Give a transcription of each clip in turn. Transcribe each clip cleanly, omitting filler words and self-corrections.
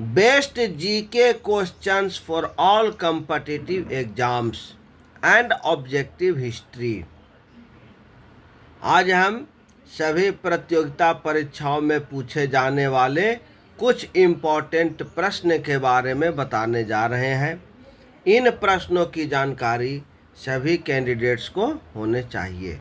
Best GK questions for all competitive exams and objective history. आज हम सभी प्रतियोगिता परीक्षाओं में पूछे जाने वाले कुछ इम्पोर्टेंट प्रश्न के बारे में बताने जा रहे हैं। इन प्रश्नों की जानकारी सभी कैंडिडेट्स को होने चाहिए।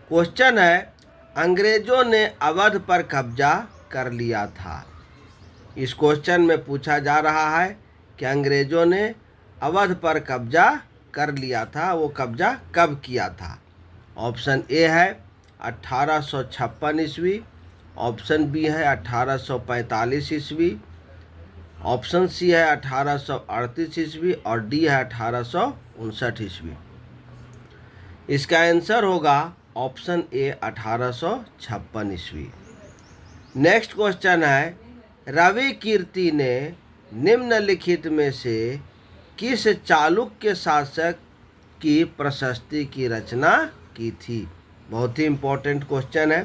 क्वेश्चन है, अंग्रेजों ने अवध पर कब्जा कर लिया था। इस क्वेश्चन में पूछा जा रहा है कि अंग्रेजों ने अवध पर कब्जा कर लिया था, वो कब्जा कब किया था। ऑप्शन ए है 1856 ईस्वी, ऑप्शन बी है 1845 ईस्वी, ऑप्शन सी है 1838 ईस्वी और डी है 1859 ईस्वी। इसका आंसर होगा ऑप्शन ए 1856 ईस्वी। नेक्स्ट क्वेश्चन है, रवि कीर्ति ने निम्नलिखित में से किस चालुक्य शासक की प्रशस्ति की रचना की थी। बहुत ही इम्पोर्टेंट क्वेश्चन है।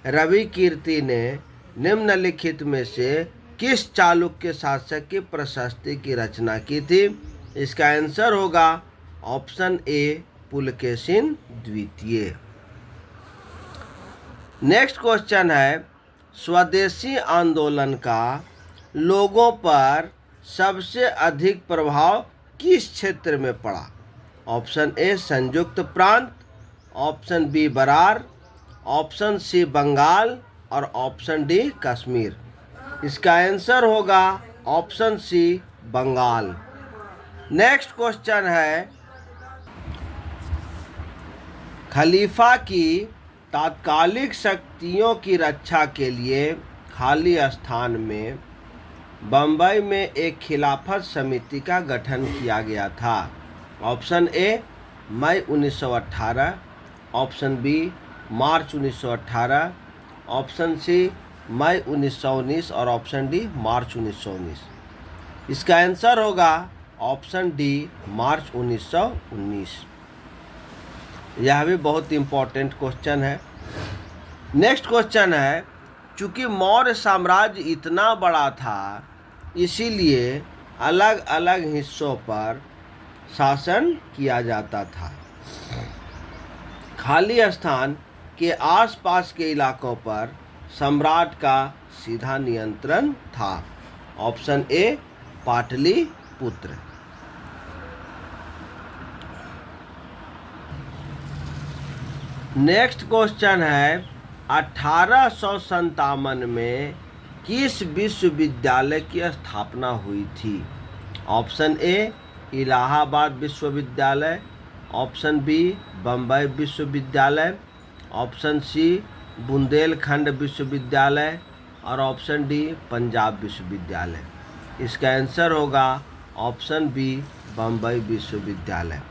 रवि कीर्ति ने निम्नलिखित में से किस चालुक्य शासक की प्रशस्ति की रचना की थी। इसका आंसर होगा ऑप्शन ए पुलकेशिन द्वितीय। नेक्स्ट क्वेश्चन है, स्वदेशी आंदोलन का लोगों पर सबसे अधिक प्रभाव किस क्षेत्र में पड़ा। Option A Sanyukt Prant, option B Berar, option C Bengal और ऑप्शन डी कश्मीर। इसका आंसर होगा option C Bengal. Next question है, खलीफा की तात्कालिक शक्तियों की रक्षा के लिए खाली स्थान में बम्बई में एक खिलाफत समिति का गठन किया गया था। ऑप्शन ए मई 1918, option B March 1918, option C मई 1919 और ऑप्शन डी मार्च 1919। इसका आंसर होगा ऑप्शन डी मार्च 1919। यह भी बहुत इम्पोर्टेंट क्वेश्चन है। नेक्स्ट क्वेश्चन है, चूँकि मौर्य साम्राज्य इतना बड़ा था इसीलिए अलग अलग हिस्सों पर शासन किया जाता था। खाली स्थान के आसपास के इलाकों पर सम्राट का सीधा नियंत्रण था। ऑप्शन ए पाटलिपुत्र। नेक्स्ट क्वेश्चन है, 1857 में किस विश्वविद्यालय की स्थापना हुई थी। ऑप्शन ए इलाहाबाद विश्वविद्यालय, ऑप्शन बी बम्बई विश्वविद्यालय, ऑप्शन सी बुंदेलखंड विश्वविद्यालय और ऑप्शन डी पंजाब विश्वविद्यालय। इसका आंसर होगा ऑप्शन बी बम्बई विश्वविद्यालय।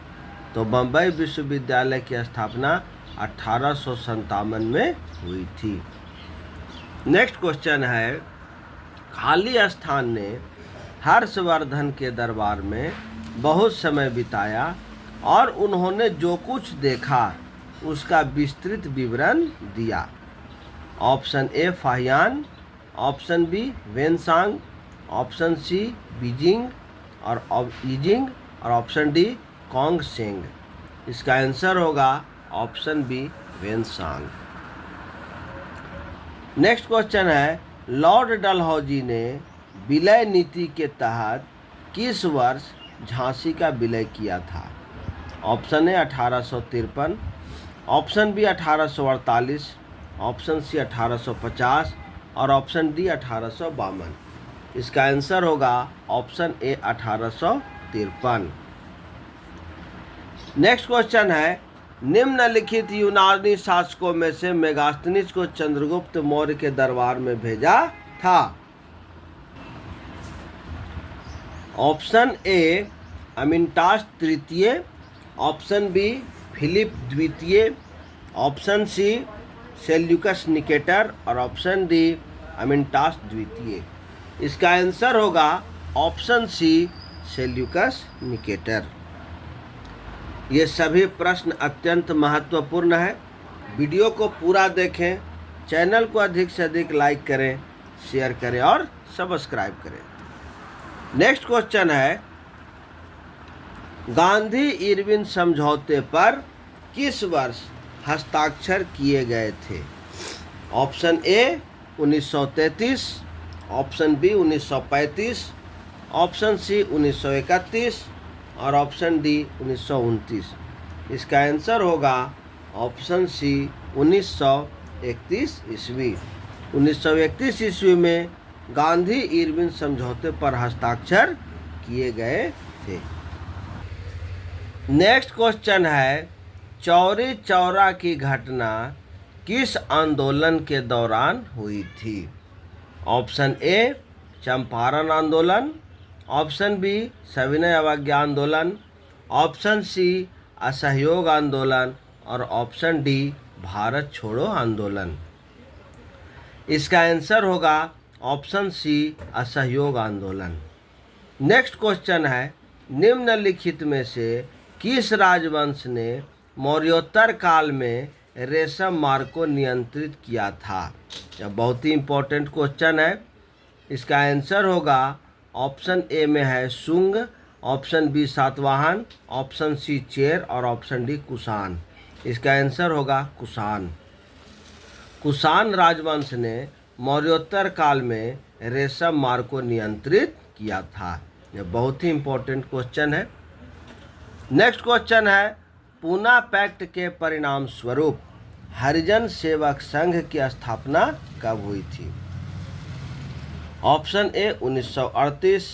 तो बम्बई विश्वविद्यालय की स्थापना 1857 में हुई थी। नेक्स्ट क्वेश्चन है, खाली स्थान ने हर्षवर्धन के दरबार में बहुत समय बिताया और उन्होंने जो कुछ देखा उसका विस्तृत विवरण दिया। Option A Fahien, option B Xuanzang, option C Beijing और ऑप्शन डी कोंगसेंग। इसका आंसर होगा option B Xuanzang. Next question है, लॉर्ड डलहौजी ने विलय नीति के तहत किस वर्ष झांसी का विलय किया था। Option A 1853, option B 1848, option C 1850 और ऑप्शन डी 1852। इसका आंसर होगा ऑप्शन ए 1853। नेक्स्ट क्वेश्चन है, निम्नलिखित यूनानी शासकों में से मेगास्थनीज को चंद्रगुप्त मौर्य के दरबार में भेजा था। ऑप्शन ए अमिनटास तृतीय, ऑप्शन बी फिलिप द्वितीय, ऑप्शन सी सेल्यूकस निकेटर और ऑप्शन डी अमिनटास द्वितीय। इसका आंसर होगा ऑप्शन सी सेल्यूकस निकेटर। ये सभी प्रश्न अत्यंत महत्वपूर्ण है। वीडियो को पूरा देखें, चैनल को अधिक से अधिक लाइक करें, शेयर करें और सब्सक्राइब करें। नेक्स्ट क्वेश्चन है, गांधी इरविन समझौते पर किस वर्ष हस्ताक्षर किए गए थे? Option A 1933, option B 1935, option C 1931 और ऑप्शन डी 1929। इसका आंसर होगा ऑप्शन सी 1931 ईस्वी। 1931 ईस्वी में गांधी इरविन समझौते पर हस्ताक्षर किए गए थे। नेक्स्ट क्वेश्चन है, चौरी चौरा की घटना किस आंदोलन के दौरान हुई थी? ऑप्शन ए चंपारण आंदोलन, ऑप्शन बी सविनय अवज्ञा आंदोलन, ऑप्शन सी असहयोग आंदोलन और ऑप्शन डी भारत छोड़ो आंदोलन। इसका आंसर होगा ऑप्शन सी असहयोग आंदोलन। नेक्स्ट क्वेश्चन है, निम्नलिखित में से किस राजवंश ने मौर्योत्तर काल में रेशम मार्ग को नियंत्रित किया था? यह बहुत ही इम्पोर्टेंट क्वेश्चन है। इसका आंसर होगा ऑप्शन ए में है Shunga, option B Satavahana, option C Chera और ऑप्शन डी कुषाण। इसका आंसर होगा कुषाण। कुषाण राजवंश ने मौर्योत्तर काल में रेशम मार्ग को नियंत्रित किया था। यह बहुत ही इम्पोर्टेंट क्वेश्चन है। नेक्स्ट क्वेश्चन है, पूना पैक्ट के परिणाम स्वरूप हरिजन सेवक संघ की स्थापना कब हुई थी? Option A 1938,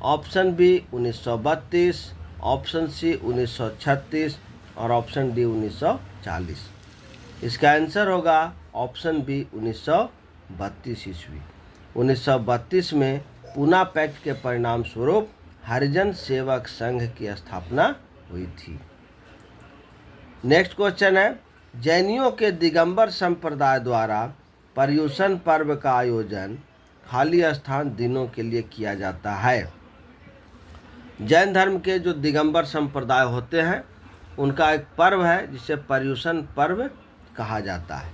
option B 1932, option C 1936 और ऑप्शन डी 1940। इसका आंसर होगा ऑप्शन बी 1932 ईस्वी। 1932 में पूना पैक्ट के परिणाम स्वरूप हरिजन सेवक संघ की स्थापना हुई थी। नेक्स्ट क्वेश्चन है, जैनियों के दिगंबर संप्रदाय द्वारा पर्युषण पर्व का आयोजन खाली स्थान दिनों के लिए किया जाता है। जैन धर्म के जो दिगंबर संप्रदाय होते हैं उनका एक पर्व है जिसे पर्युषण पर्व कहा जाता है।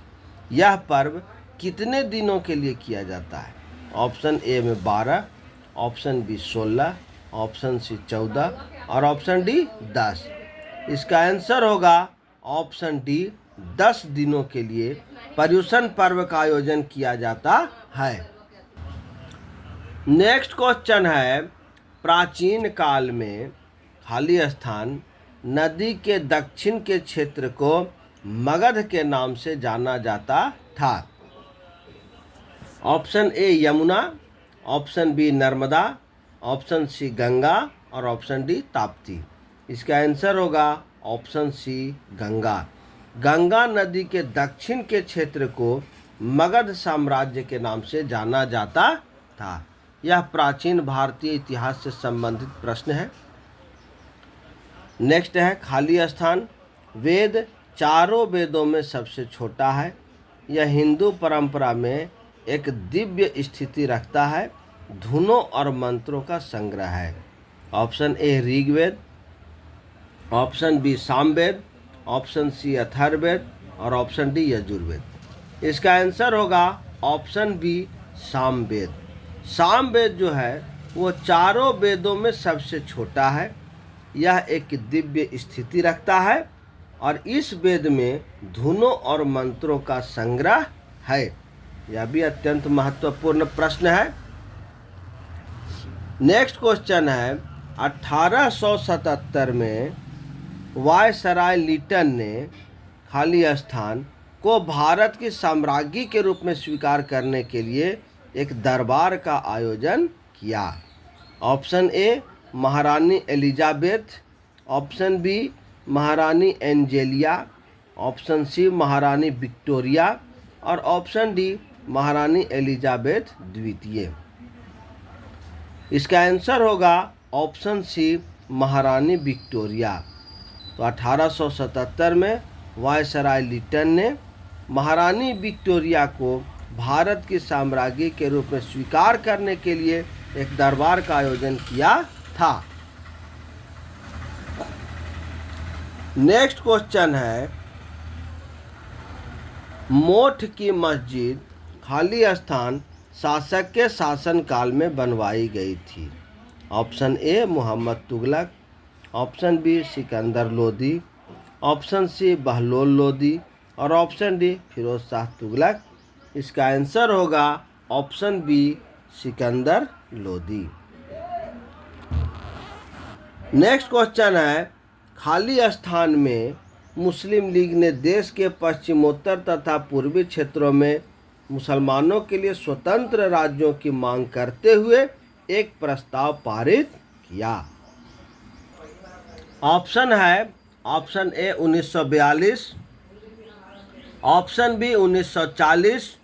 यह पर्व कितने दिनों के लिए किया जाता है? ऑप्शन ए में 12, ऑप्शन बी 16, ऑप्शन सी 14 और ऑप्शन डी 10। इसका आंसर होगा ऑप्शन डी 10 दिनों के लिए पर्युषण पर्व का आयोजन किया जाता है। नेक्स्ट क्वेश्चन है, प्राचीन काल में खाली स्थान नदी के दक्षिण के क्षेत्र को मगध के नाम से जाना जाता था। Option A Yamuna, option B Narmada, option C Ganga और ऑप्शन डी ताप्ती। इसका आंसर होगा ऑप्शन सी गंगा। गंगा नदी के दक्षिण के क्षेत्र को मगध साम्राज्य के नाम से जाना जाता था। यह प्राचीन भारतीय इतिहास से संबंधित प्रश्न है। नेक्स्ट है, खाली स्थान वेद चारों वेदों में सबसे छोटा है। यह हिंदू परंपरा में एक दिव्य स्थिति रखता है। धुनों और मंत्रों का संग्रह है। Option A Rigveda, option B Samaveda, option C Atharvaveda और ऑप्शन डी यजुर्वेद। इसका आंसर होगा ऑप्शन बी सामवेद। सामवेद जो है वो चारों वेदों में सबसे छोटा है। यह एक दिव्य स्थिति रखता है और इस वेद में धुनों और मंत्रों का संग्रह है। यह भी अत्यंत महत्वपूर्ण प्रश्न है। नेक्स्ट क्वेश्चन है, 1877 में वायसराय लिटन ने खाली स्थान को भारत की साम्राज्ञी के रूप में स्वीकार करने के लिए एक दरबार का आयोजन किया। ऑप्शन ए महारानी एलिजाबेथ, ऑप्शन बी महारानी एंजेलिया, ऑप्शन सी महारानी विक्टोरिया और ऑप्शन डी महारानी एलिजाबेथ द्वितीय। इसका आंसर होगा ऑप्शन सी महारानी विक्टोरिया। तो 1877 में वायसराय लिटन ने महारानी विक्टोरिया को भारत की साम्राज्ञी के रूप में स्वीकार करने के लिए एक दरबार का आयोजन किया था। नेक्स्ट क्वेश्चन है, मोठ की मस्जिद खाली स्थान शासक के शासनकाल में बनवाई गई थी। Option A Mohammad Tughlaq, option B Sikandar Lodi, option C Bahlol Lodi और ऑप्शन डी फिरोज शाह तुगलक। इसका आंसर होगा option B Sikandar Lodi. Next question है, खाली स्थान में मुस्लिम लीग ने देश के पश्चिमोत्तर तथा पूर्वी क्षेत्रों में मुसलमानों के लिए स्वतंत्र राज्यों की मांग करते हुए एक प्रस्ताव पारित किया। ऑप्शन है option A 1942, option B 1940,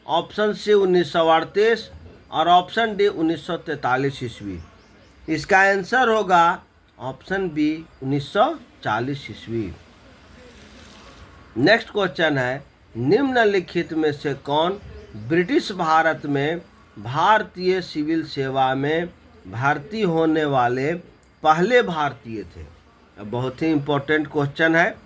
option C 1938 और ऑप्शन डी 1943 ईस्वी। इसका आंसर होगा ऑप्शन बी 1940 ईस्वी। नेक्स्ट क्वेश्चन है, निम्नलिखित में से कौन ब्रिटिश भारत में भारतीय सिविल सेवा में भर्ती होने वाले पहले भारतीय थे? बहुत ही इम्पोर्टेंट क्वेश्चन है।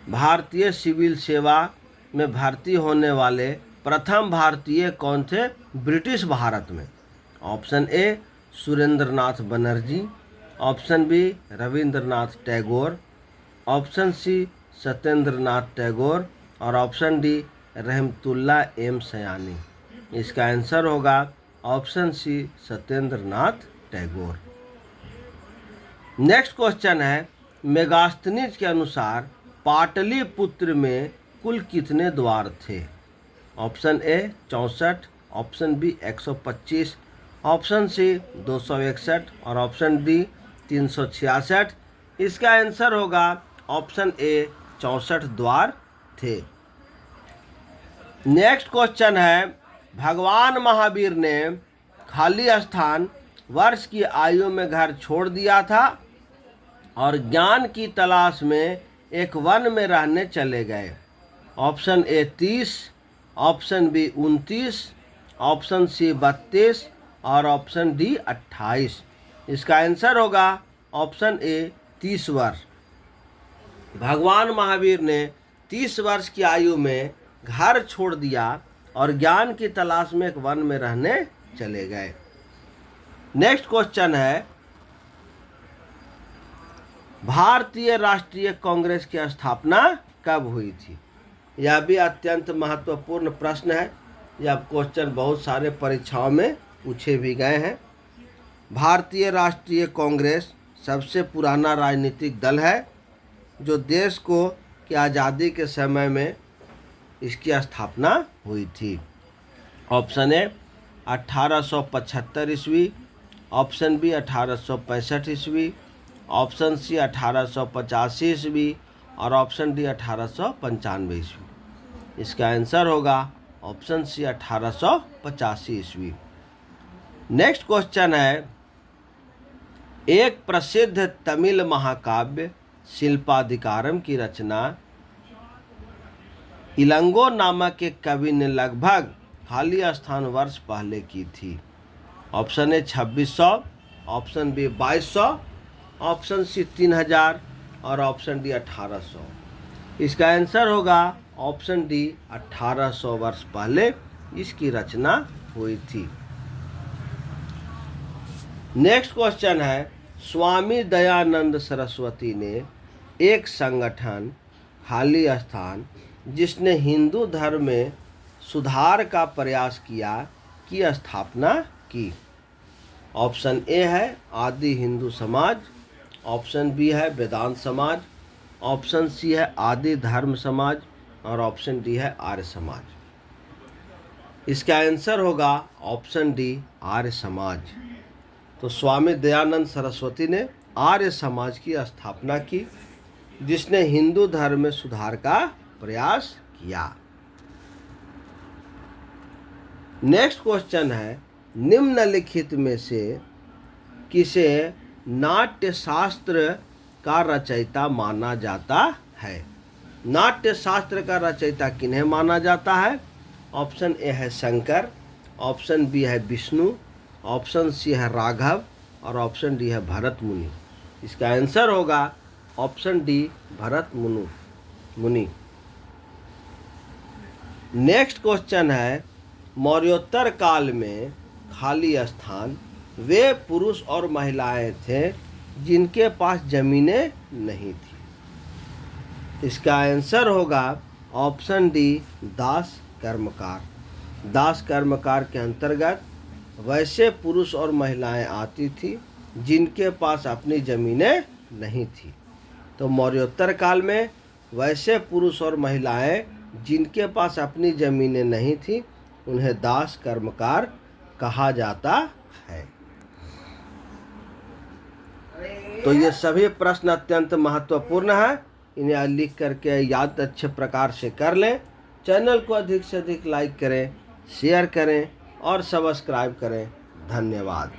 भारतीय सिविल सेवा में भर्ती होने वाले प्रथम भारतीय कौन थे ब्रिटिश भारत में? Option A Surendranath Banerjee, option B Rabindranath Tagore, option C Satyendranath Tagore और option D Rahimtulla M Sayani. इसका आंसर होगा option C Satyendranath Tagore. Next question है, मेगास्थनीज के अनुसार पाटलिपुत्र में कुल कितने द्वार थे? Option A 64, option B 125, option C 261 और ऑप्शन डी 366। इसका आंसर होगा ऑप्शन ए 64 द्वार थे। नेक्स्ट क्वेश्चन है, भगवान महावीर ने खाली स्थान वर्ष की आयु में घर छोड़ दिया था और ज्ञान की तलाश में एक वन में रहने चले गए। Option A 30, option B 29, option C 32 और ऑप्शन डी 28। इसका आंसर होगा ऑप्शन ए 30 वर्ष। भगवान महावीर ने 30 वर्ष की आयु में घर छोड़ दिया और ज्ञान की तलाश में एक वन में रहने चले गए। नेक्स्ट क्वेश्चन है, भारतीय राष्ट्रीय कांग्रेस की स्थापना कब हुई थी? यह भी अत्यंत महत्वपूर्ण प्रश्न है। यह क्वेश्चन बहुत सारे परीक्षाओं में पूछे भी गए हैं। भारतीय राष्ट्रीय कांग्रेस सबसे पुराना राजनीतिक दल है जो देश को की आज़ादी के समय में इसकी स्थापना हुई थी। ऑप्शन ए 1875 ईस्वी, ऑप्शन बी 1865 ईस्वी, ऑप्शन सी 1885 ईस्वी और ऑप्शन डी 1895 ईस्वी। इसका आंसर होगा ऑप्शन सी 1885 ईस्वी। नेक्स्ट क्वेश्चन है, एक प्रसिद्ध तमिल महाकाव्य शिल्पाधिकारम की रचना इलंगो नामक एक कवि ने लगभग खाली स्थान वर्ष पहले की थी। Option A 2600, option B 2200, option C 3000 और ऑप्शन डी 1800। इसका आंसर होगा ऑप्शन डी 1800 वर्ष पहले इसकी रचना हुई थी। नेक्स्ट क्वेश्चन है, स्वामी दयानंद सरस्वती ने एक संगठन खाली स्थान जिसने हिंदू धर्म में सुधार का प्रयास किया की स्थापना की। ऑप्शन ए है आदि हिंदू समाज, ऑप्शन बी है वेदांत समाज, ऑप्शन सी है आदि धर्म समाज और ऑप्शन डी है आर्य समाज। इसका आंसर होगा ऑप्शन डी आर्य समाज। तो स्वामी दयानंद सरस्वती ने आर्य समाज की स्थापना की जिसने हिंदू धर्म में सुधार का प्रयास किया। नेक्स्ट क्वेश्चन है, निम्नलिखित में से किसे नाट्य शास्त्र का रचयिता माना जाता है? नाट्य शास्त्र का रचयिता किन्हें माना जाता है? ऑप्शन ए है शंकर, ऑप्शन बी है विष्णु, ऑप्शन सी है राघव और ऑप्शन डी है भरत मुनि। इसका आंसर होगा ऑप्शन डी भरत मुनि। नेक्स्ट क्वेश्चन है, मौर्योत्तर काल में खाली स्थान वे पुरुष और महिलाएं थे जिनके पास जमीनें नहीं थी। इसका आंसर होगा ऑप्शन डी, दास कर्मकार। दास कर्मकार के अंतर्गत वैसे पुरुष और महिलाएं आती थी जिनके पास अपनी ज़मीनें नहीं थी। तो मौर्योत्तर काल में वैसे पुरुष और महिलाएं जिनके पास अपनी ज़मीनें नहीं थी उन्हें दास कर्मकार कहा जाता है। तो ये सभी प्रश्न अत्यंत महत्वपूर्ण हैं, इन्हें लिख करके याद अच्छे प्रकार से कर लें। चैनल को अधिक से अधिक लाइक करें, शेयर करें और सब्सक्राइब करें। धन्यवाद।